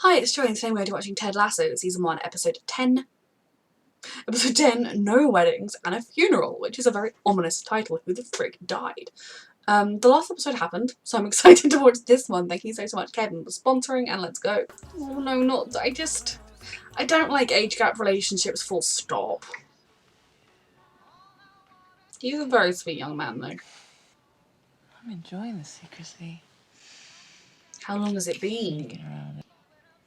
Hi, it's Joy, and today we're going to be watching Ted Lasso, Season 1, Episode 10. Episode 10, No Weddings and a Funeral, which is a very ominous title. Who the frick died? The last episode happened, so I'm excited to watch this one. Thank you so much, Kevin, for sponsoring, and let's go. Oh no, not... I don't like age gap relationships, full stop. He's a very sweet young man, though. I'm enjoying the secrecy. How long has it been?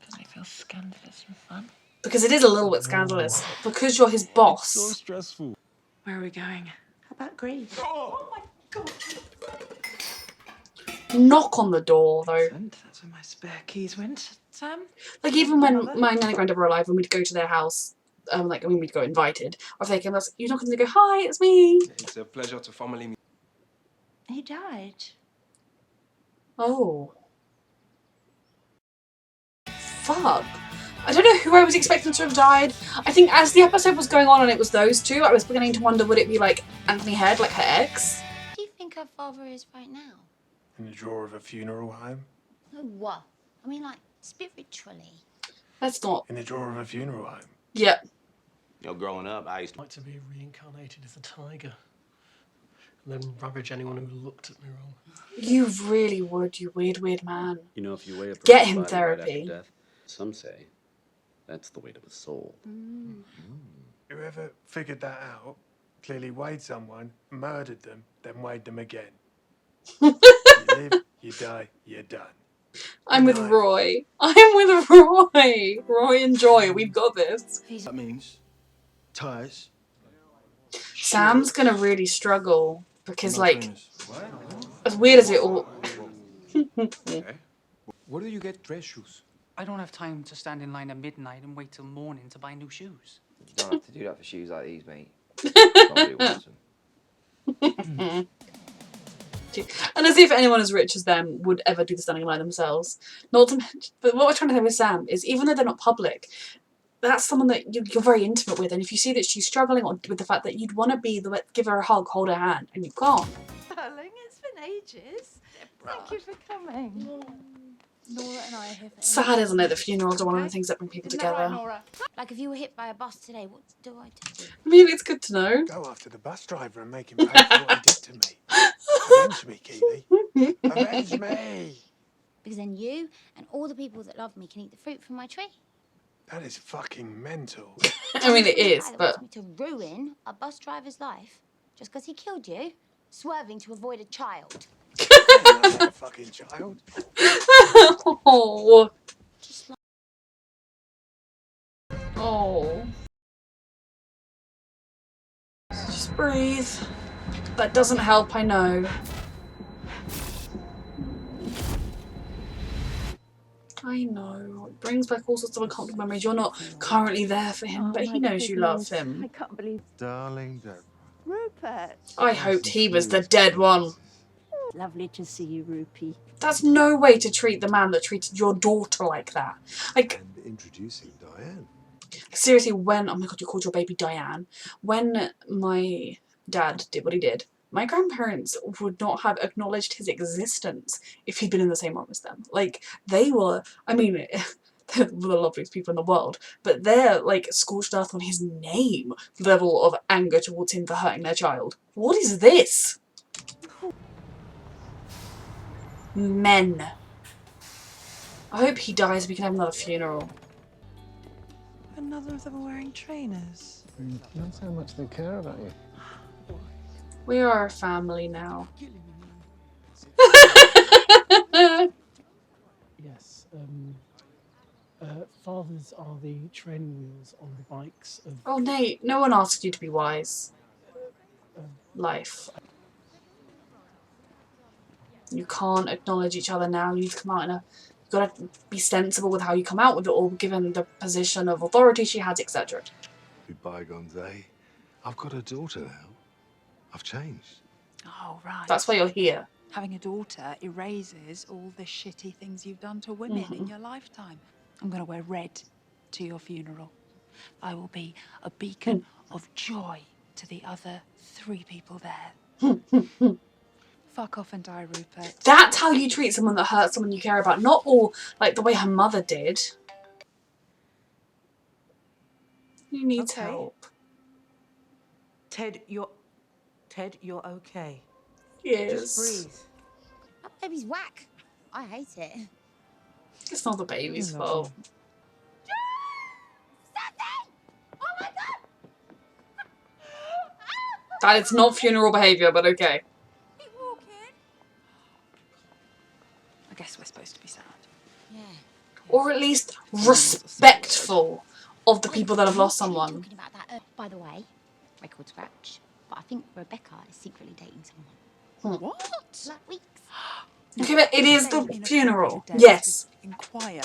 Doesn't it feel scandalous and fun? Because it is a little bit scandalous. Because you're his boss. It's so stressful. Where are we going? How about Greece? Oh my god! Knock on the door, though. That's where my spare keys went, Sam. Like, even when my nan and granddad were alive and we'd go to their house, we'd go invited, or if they came to us, you're not going to go, hi, it's me. It's a pleasure to formally meet. He died. Oh. Fuck. I don't know who I was expecting to have died. I think as the episode was going on and it was those two, I was beginning to wonder, would it be like Anthony Head, like her ex? Where do you think her father is right now? In the drawer of a funeral home. No, what? I mean, like, spiritually. That's not... In the drawer of a funeral home. Yeah. You know, growing up, I used to I'd like to be reincarnated as a tiger and then ravage anyone who looked at me wrong. You really would, you weird, weird man. You know, if you weigh a Get him person's body right therapy. after death, some say that's the weight of the soul. Whoever figured that out clearly weighed someone, murdered them, then weighed them again. You live, you die, you're done. I'm with Roy. I'm with Roy. Roy and Joy, we've got this. That means ties. Sam's gonna really struggle because, like, trainers. as weird as it all... Okay. Where do you get dress shoes? I don't have time to stand in line at midnight and wait till morning to buy new shoes. You don't have to do that for shoes like these, mate. Probably wants them. And as if anyone as rich as them would ever do the standing line themselves. Not to mention, but what we're trying to say with Sam is, even though they're not public, that's someone that you're very intimate with, and if you see that she's struggling with the fact that you'd want to be the give her a hug, hold her hand, and you can't. Darling, it's been ages. Thank you for coming. Nora and I are here for... Sad, isn't it? The funerals are one of the things that bring people together. Nora? Like, if you were hit by a bus today, what do I do? I mean, it's good to know. Go after the bus driver and make him pay for what he did to me. Avenge me, Keely. Avenge me. Because then you and all the people that love me can eat the fruit from my tree. That is fucking mental. I mean, it is, The guy that but... wants me to ruin a bus driver's life just because he killed you, swerving to avoid a child. I'm not a fucking child. Oh. Just like... Oh. Just breathe. That doesn't help, I know. I know. It brings back all sorts of uncomfortable memories. You're not currently there for him, but he knows you love him. I can't believe... Darling Deborah. Rupert! I hoped he was the dead one. Lovely to see you, Rupee. That's no way to treat the man that treated your daughter like that. Like, And introducing Diane. seriously, when... Oh my god, you called your baby Diane. When my dad did what he did, my grandparents would not have acknowledged his existence if he'd been in the same room as them. Like, they were... I mean, they're the loveliest people in the world, but they're, like, scorched earth on his name level of anger towards him for hurting their child. What is this? Men. I hope he dies so we can have another funeral. Another of them are wearing trainers. That's how much they care about you. We are a family now. Yes, fathers are the training wheels on the bikes of... Oh, Nate, no one asked you to be wise. Life. You can't acknowledge each other now. You need to come out in a... You've got to be sensible with how you come out with it all, given the position of authority she has, etc. Be bygones, eh? I've got a daughter now. I've changed. Oh, right. That's why you're here. Having a daughter erases all the shitty things you've done to women in your lifetime. I'm going to wear red to your funeral. I will be a beacon of joy to the other 3 people there. Fuck off and die, Rupert. That's how you treat someone that hurts someone you care about. Not all, like, the way her mother did. He needs Okay. help. Ted, you're okay. Yes. Just breathe. That baby's whack. I hate it. It's not the baby's I love fault. Oh my god! That is not funeral behaviour, but okay. Keep walking. I guess we're supposed to be sad. Yeah. Or at least respectful of the people that have lost someone. Talking about that. By the way, record scratch. But I think Rebecca is secretly dating someone. What? Like weeks. Okay, but it is Say the inappropriate funeral. dates. Yes. We inquire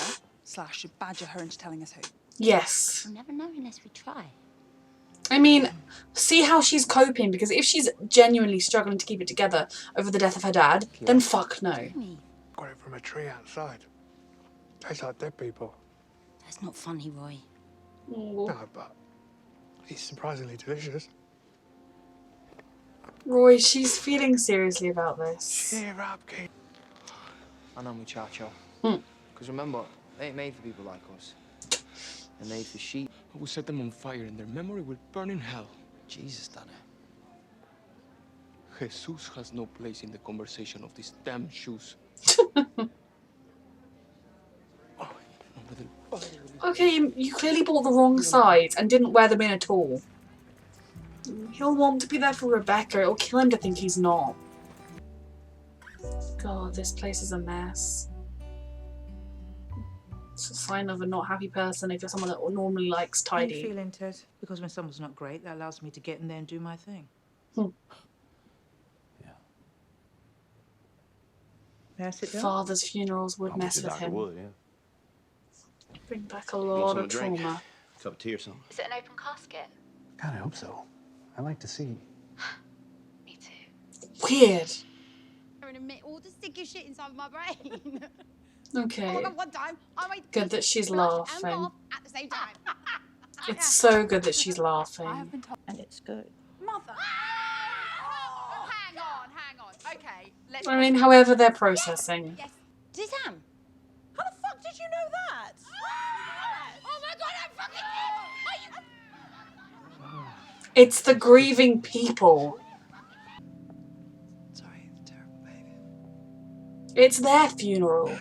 / badger her into telling us who. Yes. We'll never know unless we try. I mean, see how she's coping, because if she's genuinely struggling to keep it together over the death of her dad, then fuck no. Got it from a tree outside. Tastes like dead people. That's not funny, Roy. Oh. No, but it's surprisingly delicious. Roy, she's feeling seriously about this. Cheer up, kid. I know, muchacho. Mm. Because remember, they ain't made for people like us. They're made for sheep. I will set them on fire and their memory will burn in hell. Jesus done it. Jesus has no place in the conversation of these damn shoes. Okay, you clearly bought the wrong sides and didn't wear them in at all. He'll want to be there for Rebecca. It'll kill him to think he's not. God, this place is a mess. It's a sign of a not happy person if you're someone that normally likes How you tidy. feeling, Ted? Because when someone's not great, that allows me to get in there and do my thing. Yeah. May I sit down? Father's funerals would mess with him. Would, yeah. Bring back a lot of drink? trauma. Cup of tea or something? Is it an open casket? God, I hope so. I like to see. Me too. Weird. And admit all the sticky shit inside my brain. Okay. Oh my god, one time I made Good that she's blush and laughing. laugh at the same time. It's so good that she's I laughing. have been told. And it's good. Mother! Oh, hang on. Okay, let's. I mean, however they're processing. Yes. Sam. How the fuck did you know that? Oh my god, I'm fucking dead! Are you... It's the grieving people. Sorry, terrible baby. It's their funeral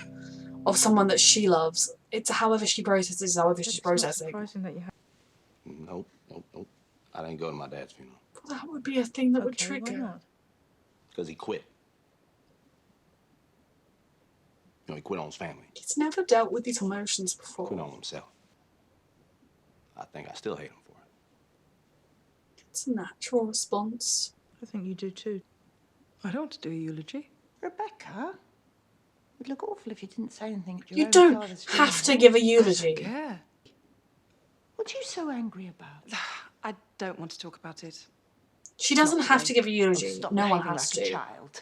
of someone that she loves. It's however she processes, however she's processing. Surprising that you have. Nope. I didn't go to my dad's funeral. That would be a thing that would Okay, trigger. why not? Because he quit. You know, he quit on his family. He's never dealt with these emotions Quit before. on himself. I think I still hate him for it. It's a natural response. I think you do too. I don't want to do a eulogy. Rebecca, it'd look awful if you didn't say anything at your You own don't father's have to funeral. give a eulogy. Yeah. What are you so angry about? I don't want to talk about it. She doesn't Not have today. to give a eulogy. Oh, stop No one behaving has like a to. child.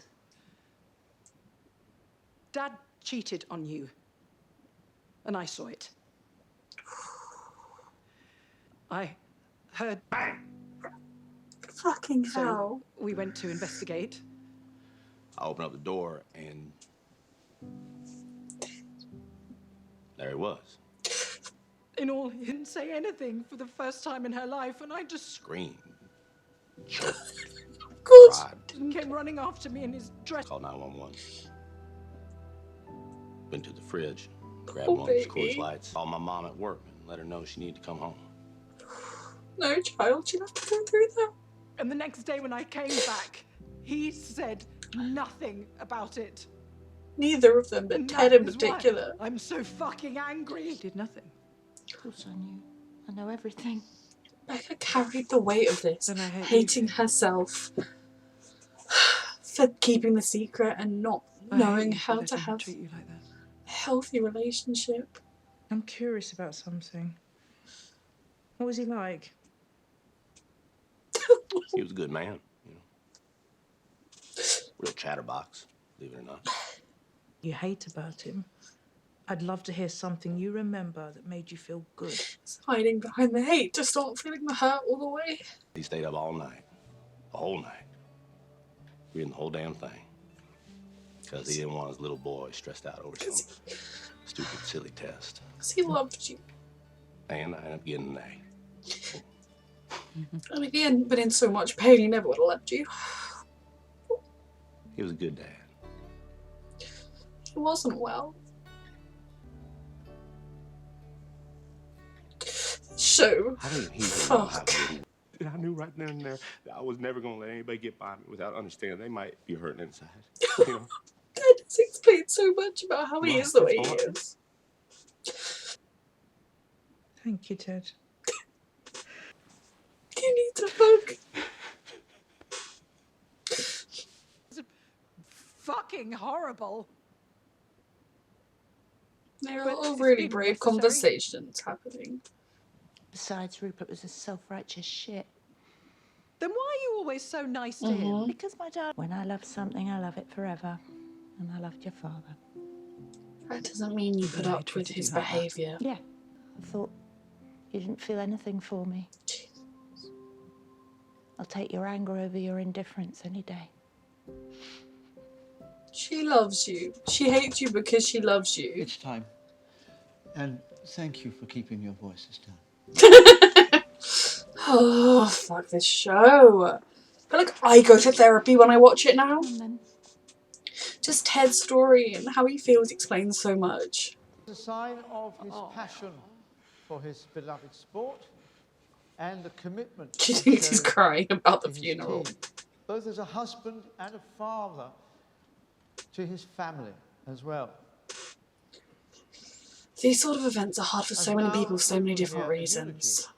Dad cheated on you. And I saw it. I heard. Fucking So hell. we went to investigate. I opened up the door and there he was. In all, he didn't say anything for the first time in her life, and I just Screamed. Choked. Good. Cried. came running after me in his dress. Called 911. Went to the fridge. Grabbed Oh, one of his baby. Coors Lights. Called my mom at work and let her know she needed to come home. No child should have to go through that. And the next day when I came back, he said nothing about it. Neither of them, but And Ted that in is why particular. I'm so fucking angry. You did nothing. Of course I knew. I know everything. Becca carried the weight of this, Then I hate hating herself for keeping the secret and not knowing how to have treat you like that. a healthy relationship. I'm curious about something. What was he like? He was a good man, you know. Real chatterbox, believe it or not. You hate about him. I'd love to hear something you remember that made you feel good. It's hiding behind the hate, just not feeling the hurt all the way. He stayed up all night. The whole night. Reading the whole damn thing. Because he didn't want his little boy stressed out over some stupid, silly test. Because he loved you. And I ended up getting an A. And if he hadn't been in so much pain, he never would have left you. He was a good dad. He wasn't well. So, I think he didn't know how fuck. good he was. And I knew right then and there that I was never gonna let anybody get by me without understanding they might be hurting inside. You know? That just explains so much about how he is the way he Right. is. Thank you, Ted. You need to fuck. Fucking horrible. There are But a lot of it's really been brave necessary. conversations happening. Besides, Rupert was a self-righteous shit. Then why are you always so nice to him? Because my dad... When I love something, I love it forever. And I loved your father. That doesn't mean you put up with his behaviour. Yeah. I thought you didn't feel anything for me. I'll take your anger over your indifference any day. She loves you. She hates you because she loves you. It's time. And thank you for keeping your voices down. Oh, fuck this show. But like, I go to therapy when I watch it now. Just Ted's story and how he feels explains so much. It's a sign of his passion for his beloved sport and the commitment She thinks he's crying about the to his funeral. team, both as a husband and a father to his family as well. These sort of events are hard for so many people for so many different here a reasons.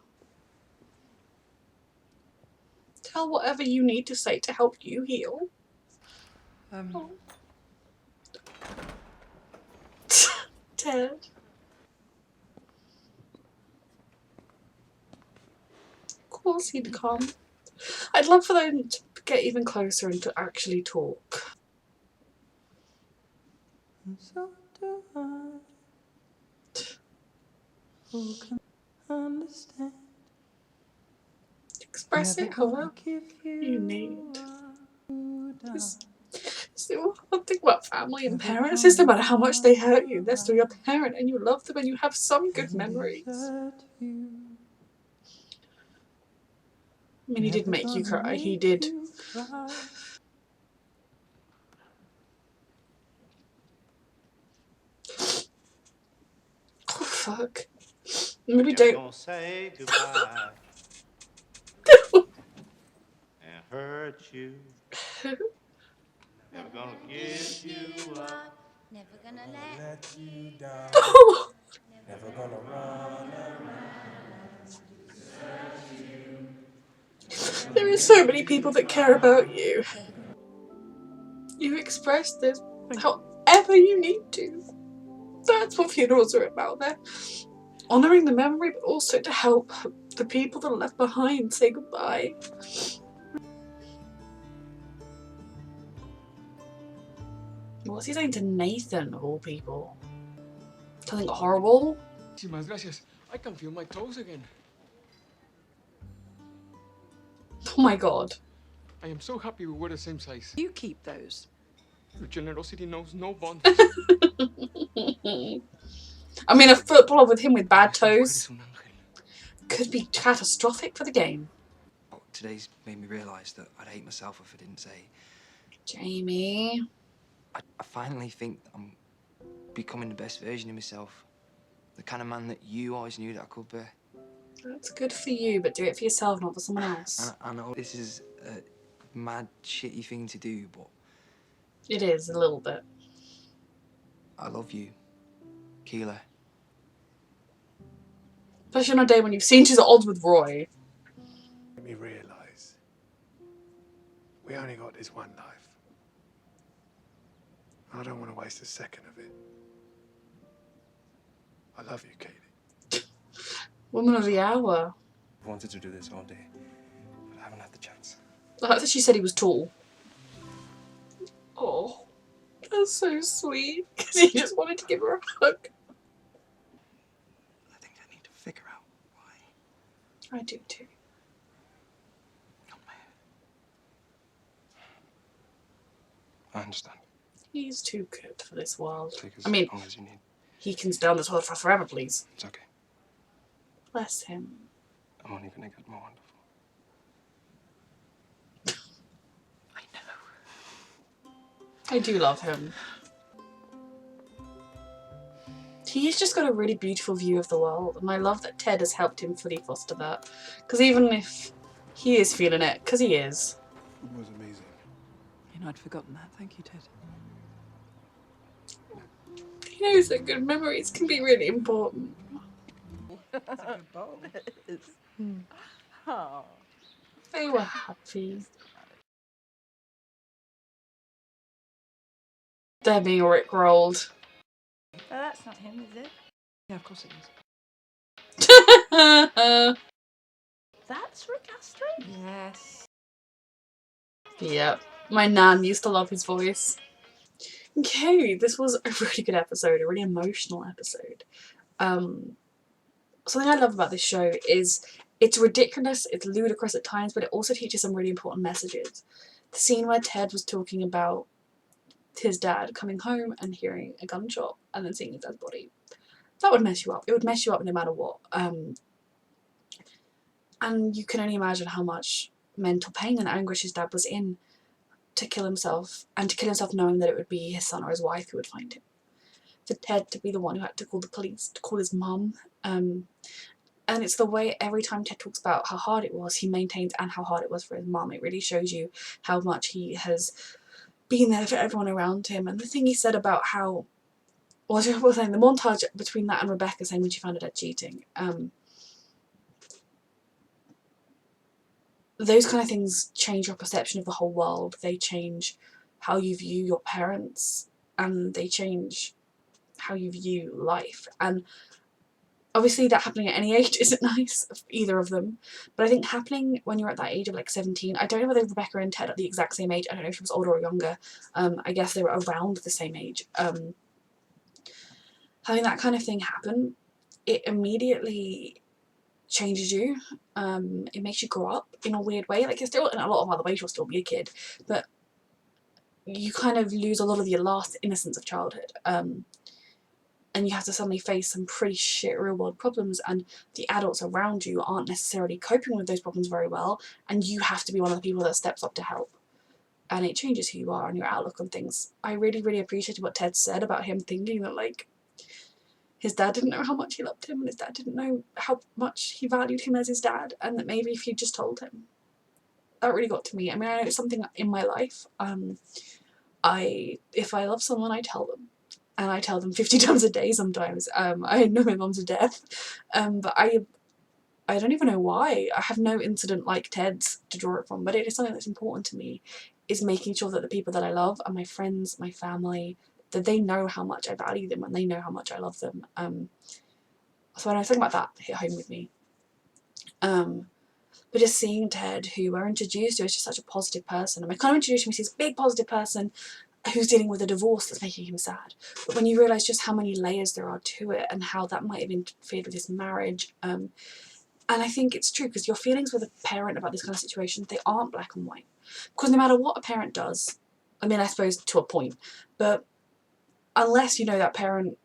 Tell whatever you need to say to help you heal. Oh. Ted. Of course he'd come. I'd love for them to get even closer and to actually talk. So do I. Who can understand? Express it however you need. So one thing about family and parents is no matter how much they hurt you, they're still your parent and you love them and you have some good memories. I mean, he did make you cry. He did. Oh, fuck. Maybe Never don't. gonna say goodbye and hurt you. Never gonna give you up. Never gonna let you down. Oh. Never gonna run There are so many people that care about you. You express this however you need to. That's what funerals are about. They're honouring the memory, but also to help the people that are left behind say goodbye. What's he saying to Nathan, of all people? Something horrible? Muchísimas gracias. I can feel my toes again. Oh my god. I am so happy we were the same size. You keep those. Your generosity knows no bounds. I mean, a footballer with him with bad toes could be catastrophic for the game. Today's made me realise that I'd hate myself if I didn't say. Jamie. I finally think that I'm becoming the best version of myself. The kind of man that you always knew that I could be. That's good for you, but do it for yourself, not for someone else. I know this is a mad, shitty thing to do, but... It is, a little bit. I love you, Keela. Especially on a day when you've seen she's at odds with Roy. Let me realise we only got this one life. I don't want to waste a second of it. I love you, Katie. Woman of the hour. I wanted to do this all day, but I haven't had the chance. I like that she said he was tall. Oh, that's so sweet. Because he just wanted to give her a hug. I think I need to figure out why. I do too. I understand. He's too good for this world. Take as I mean, long as you need. he can stay on this world for forever, please. It's okay. Bless him. I'm only gonna get more wonderful. I do love him. He's just got a really beautiful view of the world, and I love that Ted has helped him fully foster that. Because even if he is feeling it, because he is. It was amazing. You know, I'd forgotten that. Thank you, Ted. He knows that good memories can be really important. That's a good bowl. It is. Oh. They were happy. They're being rickrolled. Oh, that's not him, is it? Yeah, of course it is. That's Rick Astley? Yes. Yep. My nan used to love his voice. Okay, this was a really good episode, a really emotional episode. Something I love about this show is it's ridiculous, it's ludicrous at times, but it also teaches some really important messages. The scene where Ted was talking about his dad coming home and hearing a gunshot and then seeing his dad's body, that would mess you up. It would mess you up no matter what. And you can only imagine how much mental pain and anguish his dad was in to kill himself, and to kill himself knowing that it would be his son or his wife who would find him. For Ted to be the one who had to call the police, to call his mum. And it's the way every time Ted talks about how hard it was, he maintains, and how hard it was for his mum. It really shows you how much he has been there for everyone around him. And the thing he said about how, well, I was saying, the montage between that and Rebecca saying when she found her dad cheating, those kind of things change your perception of the whole world. They change how you view your parents, and they change how you view life. And obviously that happening at any age isn't nice, either of them, but I think happening when you're at that age of like 17, I don't know whether Rebecca and Ted are the exact same age, I don't know if she was older or younger, I guess they were around the same age. Having that kind of thing happen, it immediately changes you. It makes you grow up in a weird way. Like, you're still, in a lot of other ways, you'll still be a kid, but you kind of lose a lot of your last innocence of childhood. And you have to suddenly face some pretty shit real world problems, and the adults around you aren't necessarily coping with those problems very well, and you have to be one of the people that steps up to help. And it changes who you are and your outlook on things. I really, really appreciated what Ted said about him thinking that, like, his dad didn't know how much he loved him, and his dad didn't know how much he valued him as his dad, and that maybe if he just told him. That really got to me. I mean, I know it's something in my life. If I love someone, I tell them. And I tell them 50 times a day sometimes. I know my mum's a death, but I don't even know why. I have no incident like Ted's to draw it from, but it is something that's important to me, is making sure that the people that I love and my friends, my family, that they know how much I value them and they know how much I love them. So when I was talking about that, it hit home with me. But just seeing Ted, who we're introduced to as just such a positive person, and we're kind of introduced to him as this big positive person who's dealing with a divorce that's making him sad. But when you realise just how many layers there are to it and how that might have interfered with his marriage, and I think it's true, because your feelings with a parent about this kind of situation, they aren't black and white. Because no matter what a parent does, I mean, I suppose to a point, but unless you know that parent,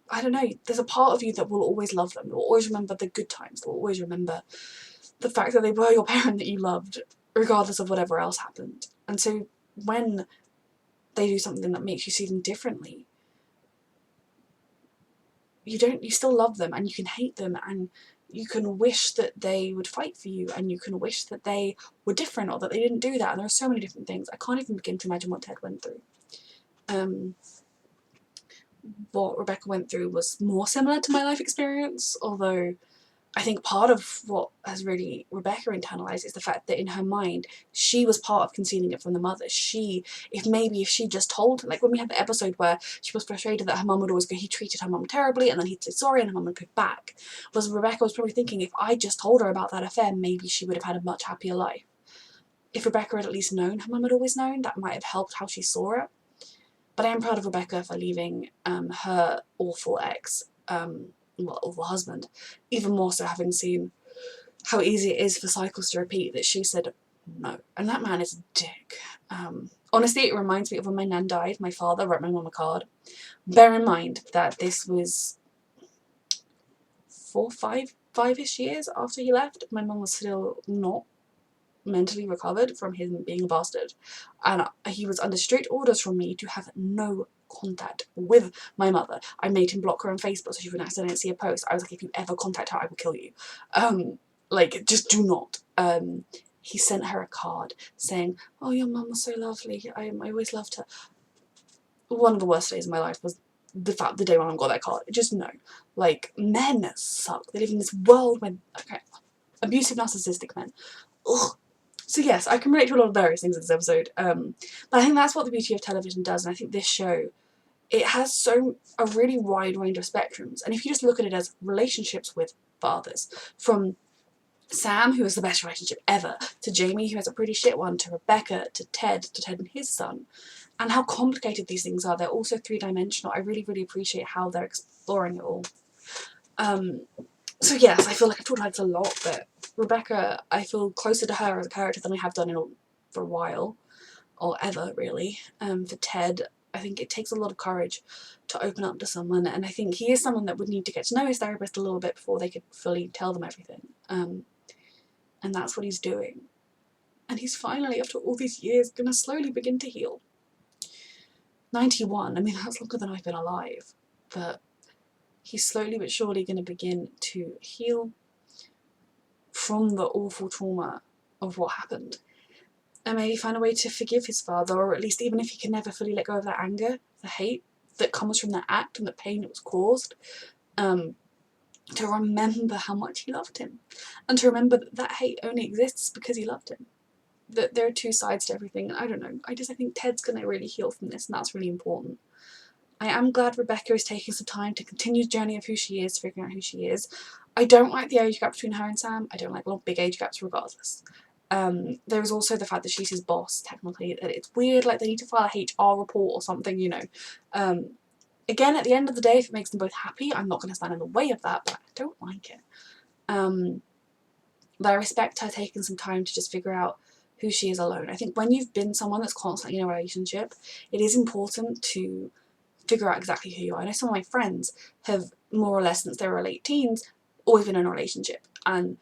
I don't know, there's a part of you that will always love them, will always remember the good times, will always remember the fact that they were your parent that you loved, regardless of whatever else happened. And so when they do something that makes you see them differently, you still love them, and you can hate them, and you can wish that they would fight for you, and you can wish that they were different or that they didn't do that, and there are so many different things. I can't even begin to imagine what Ted went through. What Rebecca went through was more similar to my life experience, although I think part of what has really Rebecca internalised is the fact that in her mind, she was part of concealing it from the mother. If she just told her, like when we had the episode where she was frustrated that her mum would always go, he treated her mum terribly, and then he'd say sorry and her mum would go back, was Rebecca was probably thinking, if I just told her about that affair, maybe she would have had a much happier life. If Rebecca had at least known her mum had always known, that might have helped how she saw it. But I am proud of Rebecca for leaving her awful ex, awful husband, even more so having seen how easy it is for cycles to repeat, that she said no. And that man is a dick. Honestly, it reminds me of when my nan died, my father wrote my mum a card. Bear in mind that this was 5-ish years after he left, my mum was still not mentally recovered from him being a bastard, and he was under strict orders from me to have no contact with my mother. I made him block her on Facebook so she wouldn't accidentally see a post. I was like, if you ever contact her, I will kill you. Like, just do not. He sent her a card saying, oh, your mum was so lovely, I always loved her. One of the worst days of my life was the day my mum got that card. Just no. Like, men suck. They live in this world where, okay, abusive narcissistic men. Ugh. So yes, I can relate to a lot of various things in this episode, but I think that's what the beauty of television does, and I think this show, it has a really wide range of spectrums, and if you just look at it as relationships with fathers, from Sam, who has the best relationship ever, to Jamie, who has a pretty shit one, to Rebecca, to Ted and his son, and how complicated these things are. They're also three-dimensional. I really, really appreciate how they're exploring it all. So yes, I feel like I've talked about this a lot, but Rebecca, I feel closer to her as a character than I have done for a while, or ever really. For Ted, I think it takes a lot of courage to open up to someone, and I think he is someone that would need to get to know his therapist a little bit before they could fully tell them everything. And that's what he's doing. And he's finally, after all these years, going to slowly begin to heal. 91, I mean, that's longer than I've been alive, but he's slowly but surely going to begin to heal from the awful trauma of what happened, and maybe find a way to forgive his father, or at least, even if he can never fully let go of that anger, the hate that comes from that act and the pain it was caused, to remember how much he loved him, and to remember that that hate only exists because he loved him. That there are two sides to everything, and I don't know, I think Ted's going to really heal from this, and that's really important. I am glad Rebecca is taking some time to continue the journey of who she is, figuring out who she is. I don't like the age gap between her and Sam. I don't like big age gaps regardless. There is also the fact that she's his boss, technically. It's weird, like they need to file a HR report or something, you know. Again, at the end of the day, if it makes them both happy, I'm not going to stand in the way of that, but I don't like it. But I respect her taking some time to just figure out who she is alone. I think when you've been someone that's constantly in a relationship, it is important to figure out exactly who you are. I know some of my friends have, more or less since they were late teens, always been in a relationship, and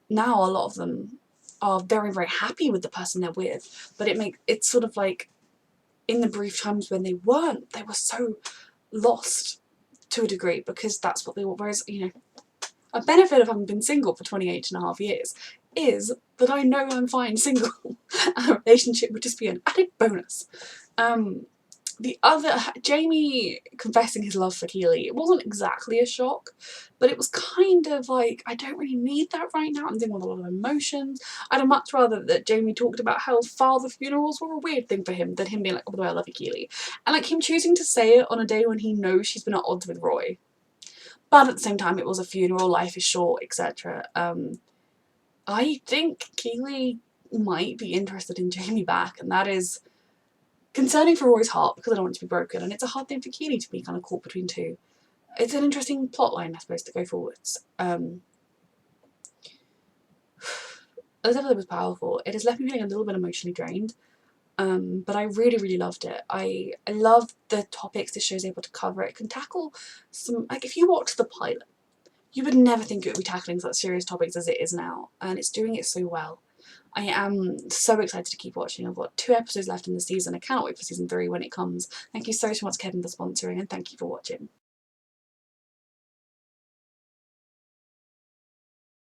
now a lot of them are very, very happy with the person they're with, but it's sort of like, in the brief times when they weren't, they were so lost to a degree, because that's what they were. Whereas, you know, a benefit of having been single for 28.5 years is that I know I'm fine single, and a relationship would just be an added bonus. The other, Jamie confessing his love for Keely, it wasn't exactly a shock, but it was kind of like, I don't really need that right now. I'm dealing with a lot of emotions. I'd have much rather that Jamie talked about how father funerals were a weird thing for him than him being like, oh, by the way, I love you, Keely. And like him choosing to say it on a day when he knows she's been at odds with Roy. But at the same time, it was a funeral, life is short, etc. I think Keely might be interested in Jamie back, and that is concerning for Roy's heart, because I don't want it to be broken, and it's a hard thing for Keely to be kind of caught between two. It's an interesting plotline, I suppose, to go forwards. This episode was powerful. It has left me feeling a little bit emotionally drained, but I really, really loved it. I love the topics this show is able to cover. It can tackle some, like, if you watch the pilot, you would never think it would be tackling such serious topics as it is now, and it's doing it so well. I am so excited to keep watching. I've got 2 episodes left in the season. I cannot wait for season 3 when it comes. Thank you so much, Kevin, for sponsoring, and thank you for watching.